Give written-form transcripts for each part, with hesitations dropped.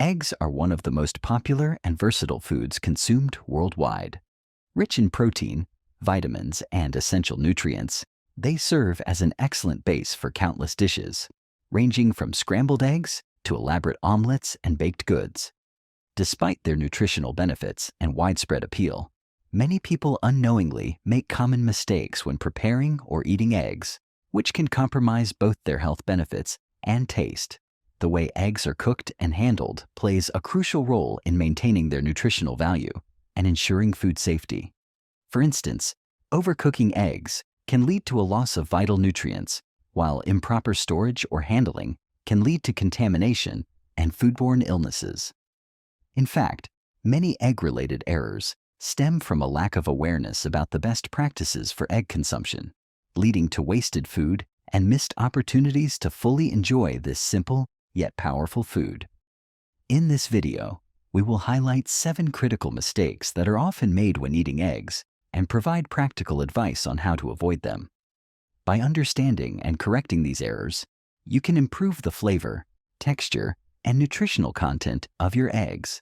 Eggs are one of the most popular and versatile foods consumed worldwide. Rich in protein, vitamins, and essential nutrients, they serve as an excellent base for countless dishes, ranging from scrambled eggs to elaborate omelets and baked goods. Despite their nutritional benefits and widespread appeal, many people unknowingly make common mistakes when preparing or eating eggs, which can compromise both their health benefits and taste. The way eggs are cooked and handled plays a crucial role in maintaining their nutritional value and ensuring food safety. For instance, overcooking eggs can lead to a loss of vital nutrients, while improper storage or handling can lead to contamination and foodborne illnesses. In fact, many egg-related errors stem from a lack of awareness about the best practices for egg consumption, leading to wasted food and missed opportunities to fully enjoy this simple yet powerful food. In this video, we will highlight 7 critical mistakes that are often made when eating eggs and provide practical advice on how to avoid them. By understanding and correcting these errors, you can improve the flavor, texture, and nutritional content of your eggs.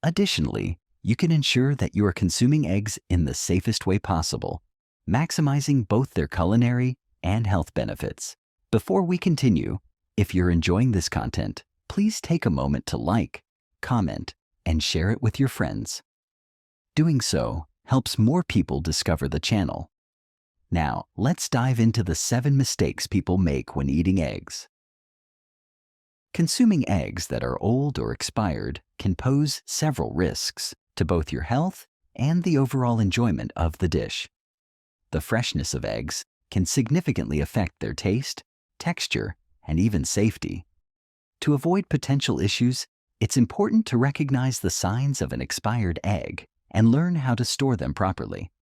Additionally, you can ensure that you are consuming eggs in the safest way possible, maximizing both their culinary and health benefits. Before we continue, if you're enjoying this content, please take a moment to like, comment, and share it with your friends. Doing so helps more people discover the channel. Now, let's dive into the 7 mistakes people make when eating eggs. Consuming eggs that are old or expired can pose several risks to both your health and the overall enjoyment of the dish. The freshness of eggs can significantly affect their taste, texture, and even safety. To avoid potential issues, it's important to recognize the signs of an expired egg and learn how to store them properly.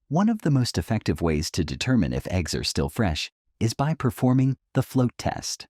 One of the most effective ways to determine if eggs are still fresh is by performing the float test.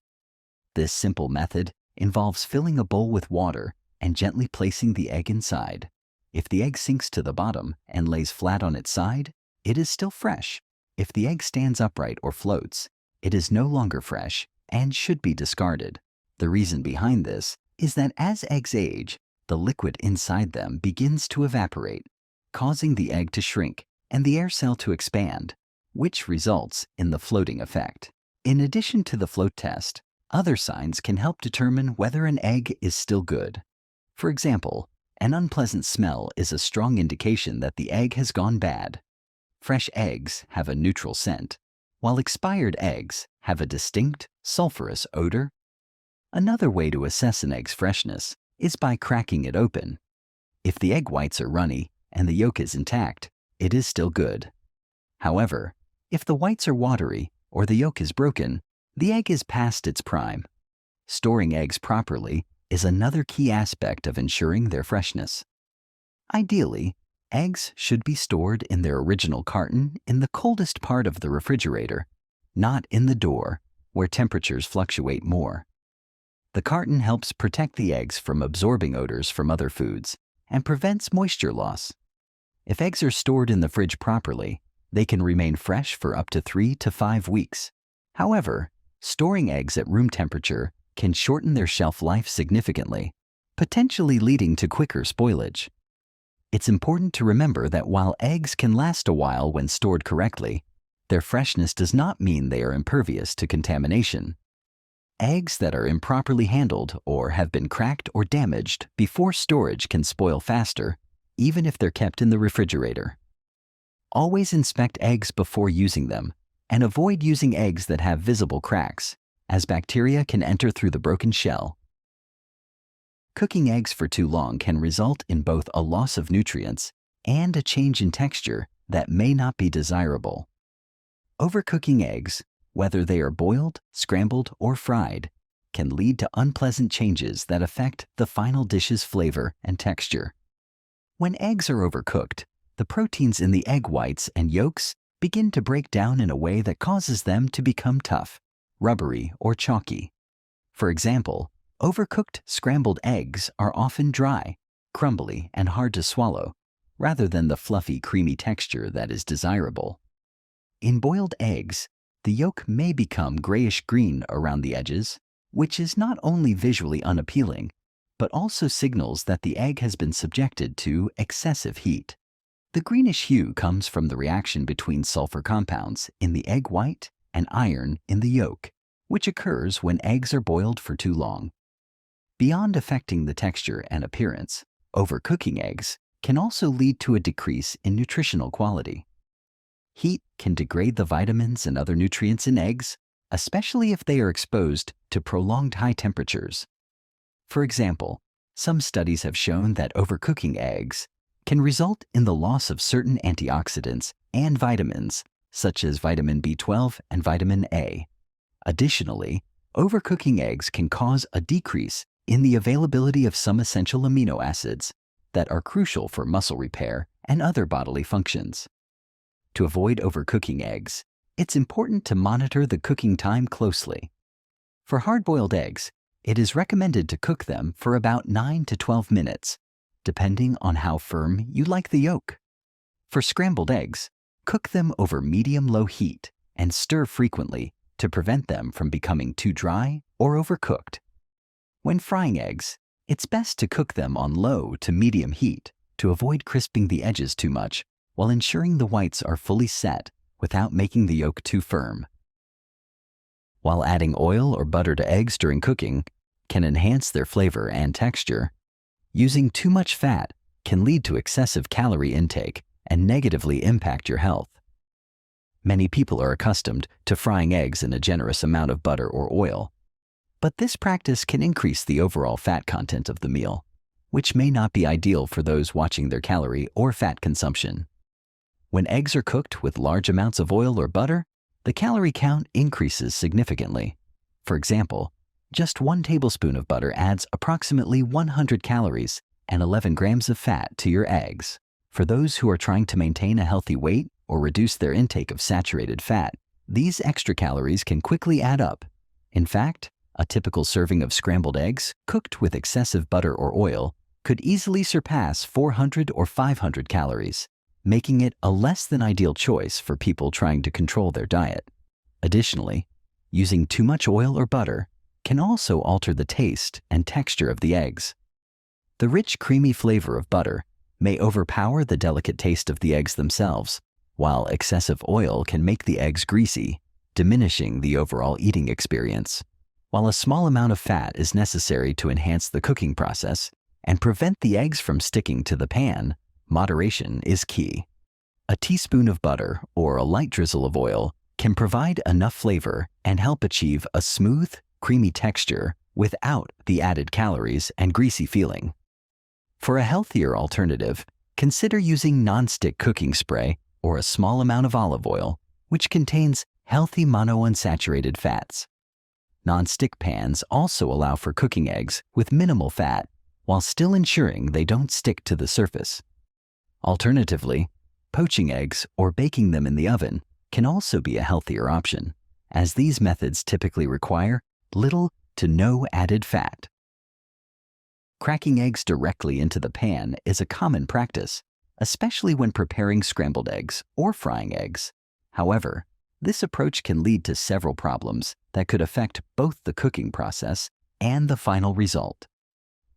This simple method involves filling a bowl with water and gently placing the egg inside. If the egg sinks to the bottom and lays flat on its side, it is still fresh. If the egg stands upright or floats, it is no longer fresh and should be discarded. The reason behind this is that as eggs age, the liquid inside them begins to evaporate, causing the egg to shrink and the air cell to expand, which results in the floating effect. In addition to the float test, other signs can help determine whether an egg is still good. For example, an unpleasant smell is a strong indication that the egg has gone bad. Fresh eggs have a neutral scent, while expired eggs have a distinct, sulfurous odor. Another way to assess an egg's freshness is by cracking it open. If the egg whites are runny and the yolk is intact, it is still good. However, if the whites are watery or the yolk is broken, the egg is past its prime. Storing eggs properly is another key aspect of ensuring their freshness. Ideally, eggs should be stored in their original carton in the coldest part of the refrigerator, not in the door, where temperatures fluctuate more. The carton helps protect the eggs from absorbing odors from other foods and prevents moisture loss. If eggs are stored in the fridge properly, they can remain fresh for up to 3 to 5 weeks. However, storing eggs at room temperature can shorten their shelf life significantly, potentially leading to quicker spoilage. It's important to remember that while eggs can last a while when stored correctly, their freshness does not mean they are impervious to contamination. Eggs that are improperly handled or have been cracked or damaged before storage can spoil faster, even if they're kept in the refrigerator. Always inspect eggs before using them, and avoid using eggs that have visible cracks, as bacteria can enter through the broken shell. Cooking eggs for too long can result in both a loss of nutrients and a change in texture that may not be desirable. Overcooking eggs, whether they are boiled, scrambled, or fried, can lead to unpleasant changes that affect the final dish's flavor and texture. When eggs are overcooked, the proteins in the egg whites and yolks begin to break down in a way that causes them to become tough, rubbery, or chalky. For example, overcooked scrambled eggs are often dry, crumbly, and hard to swallow, rather than the fluffy, creamy texture that is desirable. In boiled eggs, the yolk may become grayish-green around the edges, which is not only visually unappealing, but also signals that the egg has been subjected to excessive heat. The greenish hue comes from the reaction between sulfur compounds in the egg white and iron in the yolk, which occurs when eggs are boiled for too long. Beyond affecting the texture and appearance, overcooking eggs can also lead to a decrease in nutritional quality. Heat can degrade the vitamins and other nutrients in eggs, especially if they are exposed to prolonged high temperatures. For example, some studies have shown that overcooking eggs can result in the loss of certain antioxidants and vitamins, such as vitamin B12 and vitamin A. Additionally, overcooking eggs can cause a decrease in the availability of some essential amino acids that are crucial for muscle repair and other bodily functions. To avoid overcooking eggs, it's important to monitor the cooking time closely. For hard-boiled eggs, it is recommended to cook them for about 9 to 12 minutes, depending on how firm you like the yolk. For scrambled eggs, cook them over medium-low heat and stir frequently to prevent them from becoming too dry or overcooked. When frying eggs, it's best to cook them on low to medium heat to avoid crisping the edges too much while ensuring the whites are fully set without making the yolk too firm. While adding oil or butter to eggs during cooking can enhance their flavor and texture, using too much fat can lead to excessive calorie intake and negatively impact your health. Many people are accustomed to frying eggs in a generous amount of butter or oil, but this practice can increase the overall fat content of the meal, which may not be ideal for those watching their calorie or fat consumption. When eggs are cooked with large amounts of oil or butter, the calorie count increases significantly. For example, just 1 tablespoon of butter adds approximately 100 calories and 11 grams of fat to your eggs. For those who are trying to maintain a healthy weight or reduce their intake of saturated fat, these extra calories can quickly add up. In fact, a typical serving of scrambled eggs cooked with excessive butter or oil could easily surpass 400 or 500 calories, making it a less than ideal choice for people trying to control their diet. Additionally, using too much oil or butter can also alter the taste and texture of the eggs. The rich, creamy flavor of butter may overpower the delicate taste of the eggs themselves, while excessive oil can make the eggs greasy, diminishing the overall eating experience. While a small amount of fat is necessary to enhance the cooking process and prevent the eggs from sticking to the pan, moderation is key. A teaspoon of butter or a light drizzle of oil can provide enough flavor and help achieve a smooth, creamy texture without the added calories and greasy feeling. For a healthier alternative, consider using non-stick cooking spray or a small amount of olive oil, which contains healthy monounsaturated fats. Non-stick pans also allow for cooking eggs with minimal fat while still ensuring they don't stick to the surface. Alternatively, poaching eggs or baking them in the oven can also be a healthier option, as these methods typically require little to no added fat. Cracking eggs directly into the pan is a common practice, especially when preparing scrambled eggs or frying eggs. However, this approach can lead to several problems that could affect both the cooking process and the final result.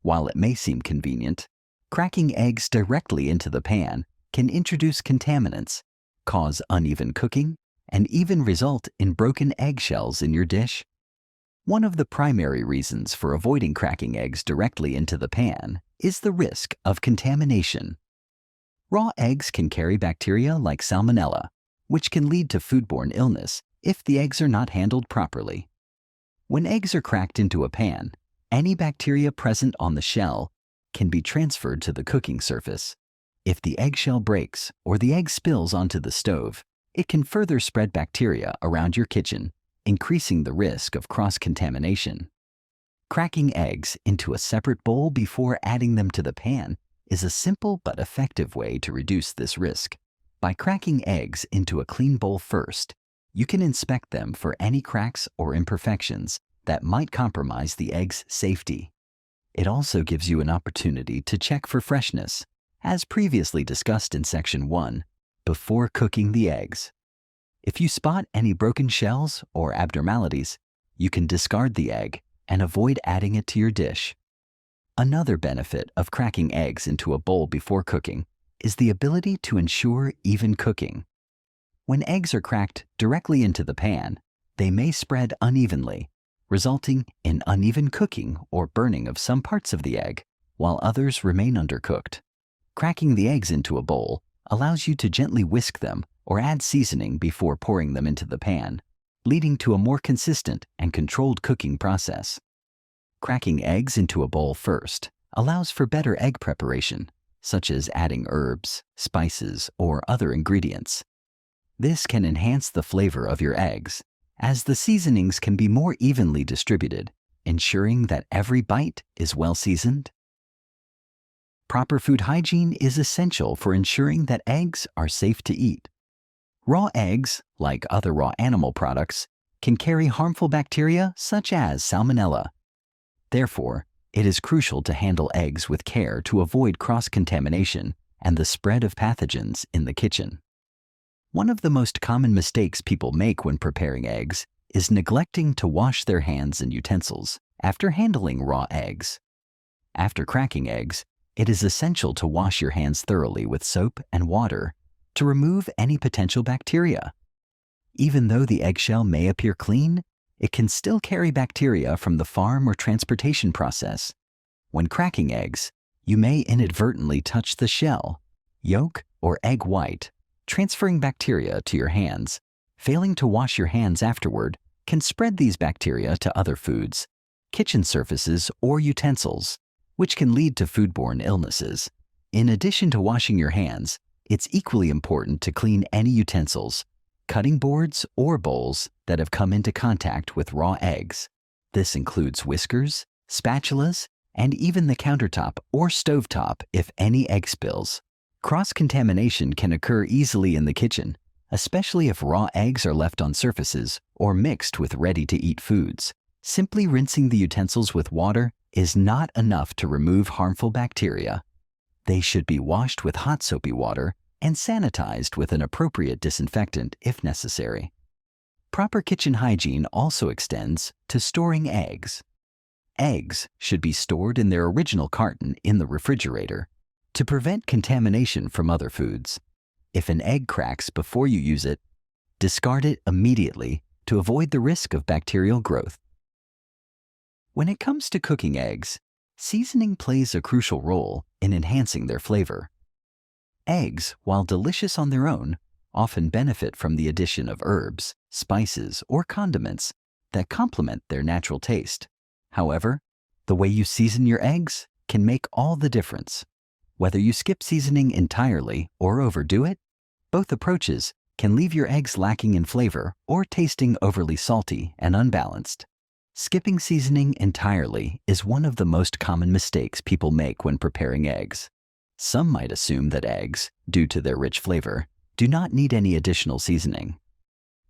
While it may seem convenient, cracking eggs directly into the pan can introduce contaminants, cause uneven cooking, and even result in broken eggshells in your dish. One of the primary reasons for avoiding cracking eggs directly into the pan is the risk of contamination. Raw eggs can carry bacteria like salmonella, which can lead to foodborne illness if the eggs are not handled properly. When eggs are cracked into a pan, any bacteria present on the shell can be transferred to the cooking surface. If the eggshell breaks or the egg spills onto the stove, it can further spread bacteria around your kitchen, increasing the risk of cross-contamination. Cracking eggs into a separate bowl before adding them to the pan is a simple but effective way to reduce this risk. By cracking eggs into a clean bowl first, you can inspect them for any cracks or imperfections that might compromise the egg's safety. It also gives you an opportunity to check for freshness, as previously discussed in Section 1, before cooking the eggs. If you spot any broken shells or abnormalities, you can discard the egg and avoid adding it to your dish. Another benefit of cracking eggs into a bowl before cooking is the ability to ensure even cooking. When eggs are cracked directly into the pan, they may spread unevenly, resulting in uneven cooking or burning of some parts of the egg, while others remain undercooked. Cracking the eggs into a bowl allows you to gently whisk them or add seasoning before pouring them into the pan, leading to a more consistent and controlled cooking process. Cracking eggs into a bowl first allows for better egg preparation, such as adding herbs, spices, or other ingredients. This can enhance the flavor of your eggs, as the seasonings can be more evenly distributed, ensuring that every bite is well seasoned. Proper food hygiene is essential for ensuring that eggs are safe to eat. Raw eggs, like other raw animal products, can carry harmful bacteria such as salmonella. Therefore, it is crucial to handle eggs with care to avoid cross-contamination and the spread of pathogens in the kitchen. One of the most common mistakes people make when preparing eggs is neglecting to wash their hands and utensils after handling raw eggs. After cracking eggs, it is essential to wash your hands thoroughly with soap and water to remove any potential bacteria. Even though the eggshell may appear clean, it can still carry bacteria from the farm or transportation process. When cracking eggs, you may inadvertently touch the shell, yolk, or egg white, transferring bacteria to your hands. Failing to wash your hands afterward can spread these bacteria to other foods, kitchen surfaces, or utensils, which can lead to foodborne illnesses. In addition to washing your hands, it's equally important to clean any utensils, cutting boards, or bowls that have come into contact with raw eggs. This includes whiskers, spatulas, and even the countertop or stovetop if any egg spills. Cross-contamination can occur easily in the kitchen, especially if raw eggs are left on surfaces or mixed with ready-to-eat foods. Simply rinsing the utensils with water is not enough to remove harmful bacteria. They should be washed with hot soapy water and sanitized with an appropriate disinfectant if necessary. Proper kitchen hygiene also extends to storing eggs. Eggs should be stored in their original carton in the refrigerator to prevent contamination from other foods. If an egg cracks before you use it, discard it immediately to avoid the risk of bacterial growth. When it comes to cooking eggs, seasoning plays a crucial role in enhancing their flavor. Eggs, while delicious on their own, often benefit from the addition of herbs, spices, or condiments that complement their natural taste. However, the way you season your eggs can make all the difference. Whether you skip seasoning entirely or overdo it, both approaches can leave your eggs lacking in flavor or tasting overly salty and unbalanced. Skipping seasoning entirely is one of the most common mistakes people make when preparing eggs. Some might assume that eggs, due to their rich flavor, do not need any additional seasoning.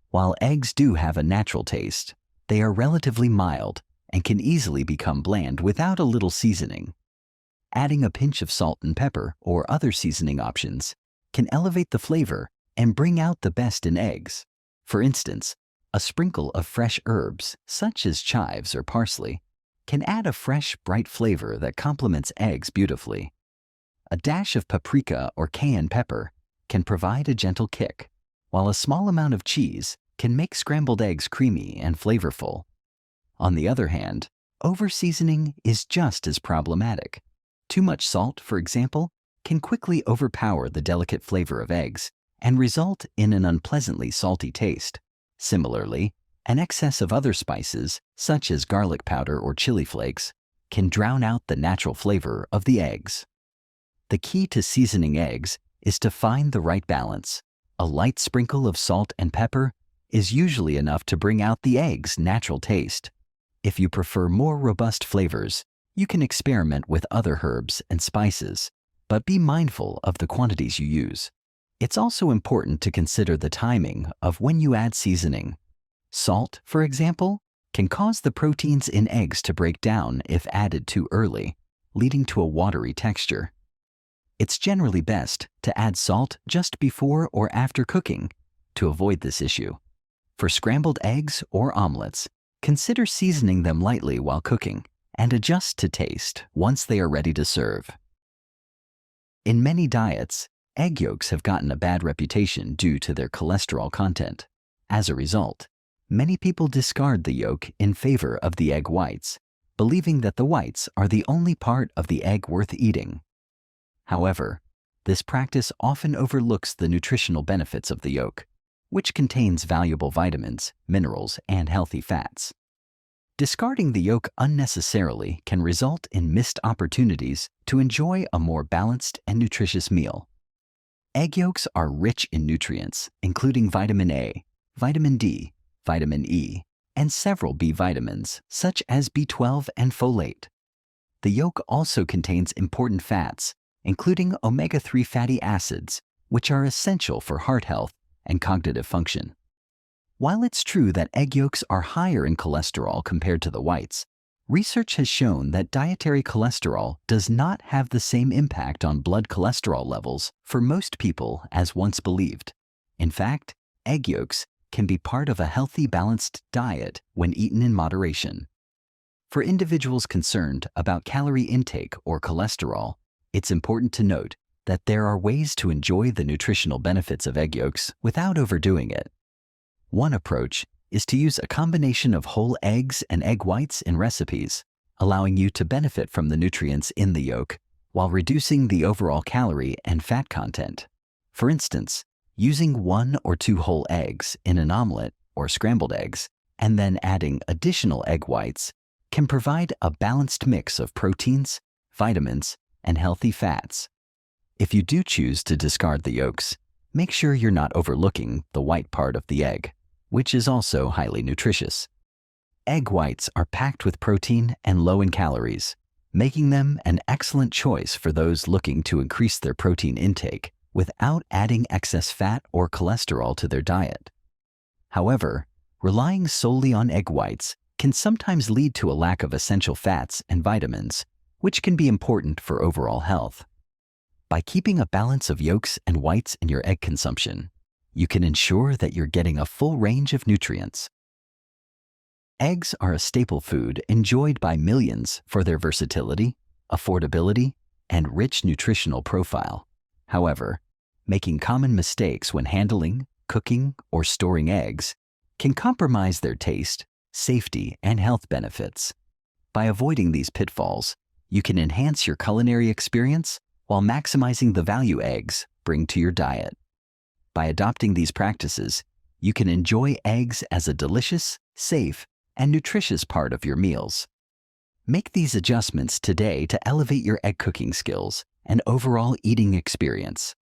While eggs do have a natural taste, they are relatively mild and can easily become bland without a little seasoning. Adding a pinch of salt and pepper or other seasoning options can elevate the flavor and bring out the best in eggs. For instance, a sprinkle of fresh herbs, such as chives or parsley, can add a fresh, bright flavor that complements eggs beautifully. A dash of paprika or cayenne pepper can provide a gentle kick, while a small amount of cheese can make scrambled eggs creamy and flavorful. On the other hand, over-seasoning is just as problematic. Too much salt, for example, can quickly overpower the delicate flavor of eggs and result in an unpleasantly salty taste. Similarly, an excess of other spices, such as garlic powder or chili flakes, can drown out the natural flavor of the eggs. The key to seasoning eggs is to find the right balance. A light sprinkle of salt and pepper is usually enough to bring out the egg's natural taste. If you prefer more robust flavors, you can experiment with other herbs and spices, but be mindful of the quantities you use. It's also important to consider the timing of when you add seasoning. Salt, for example, can cause the proteins in eggs to break down if added too early, leading to a watery texture. It's generally best to add salt just before or after cooking to avoid this issue. For scrambled eggs or omelets, consider seasoning them lightly while cooking and adjust to taste once they are ready to serve. In many diets, egg yolks have gotten a bad reputation due to their cholesterol content. As a result, many people discard the yolk in favor of the egg whites, believing that the whites are the only part of the egg worth eating. However, this practice often overlooks the nutritional benefits of the yolk, which contains valuable vitamins, minerals, and healthy fats. Discarding the yolk unnecessarily can result in missed opportunities to enjoy a more balanced and nutritious meal. Egg yolks are rich in nutrients, including vitamin A, vitamin D, vitamin E, and several B vitamins, such as B12 and folate. The yolk also contains important fats, including omega-3 fatty acids, which are essential for heart health and cognitive function. While it's true that egg yolks are higher in cholesterol compared to the whites, research has shown that dietary cholesterol does not have the same impact on blood cholesterol levels for most people as once believed. In fact, egg yolks can be part of a healthy, balanced diet when eaten in moderation. For individuals concerned about calorie intake or cholesterol, it's important to note that there are ways to enjoy the nutritional benefits of egg yolks without overdoing it. One approach is to use a combination of whole eggs and egg whites in recipes, allowing you to benefit from the nutrients in the yolk while reducing the overall calorie and fat content. For instance, using 1 or 2 whole eggs in an omelet or scrambled eggs, and then adding additional egg whites can provide a balanced mix of proteins, vitamins, and healthy fats. If you do choose to discard the yolks, make sure you're not overlooking the white part of the egg, which is also highly nutritious. Egg whites are packed with protein and low in calories, making them an excellent choice for those looking to increase their protein intake without adding excess fat or cholesterol to their diet. However, relying solely on egg whites can sometimes lead to a lack of essential fats and vitamins, which can be important for overall health. By keeping a balance of yolks and whites in your egg consumption, you can ensure that you're getting a full range of nutrients. Eggs are a staple food enjoyed by millions for their versatility, affordability, and rich nutritional profile. However, making common mistakes when handling, cooking, or storing eggs can compromise their taste, safety, and health benefits. By avoiding these pitfalls, you can enhance your culinary experience while maximizing the value eggs bring to your diet. By adopting these practices, you can enjoy eggs as a delicious, safe, and nutritious part of your meals. Make these adjustments today to elevate your egg cooking skills and overall eating experience.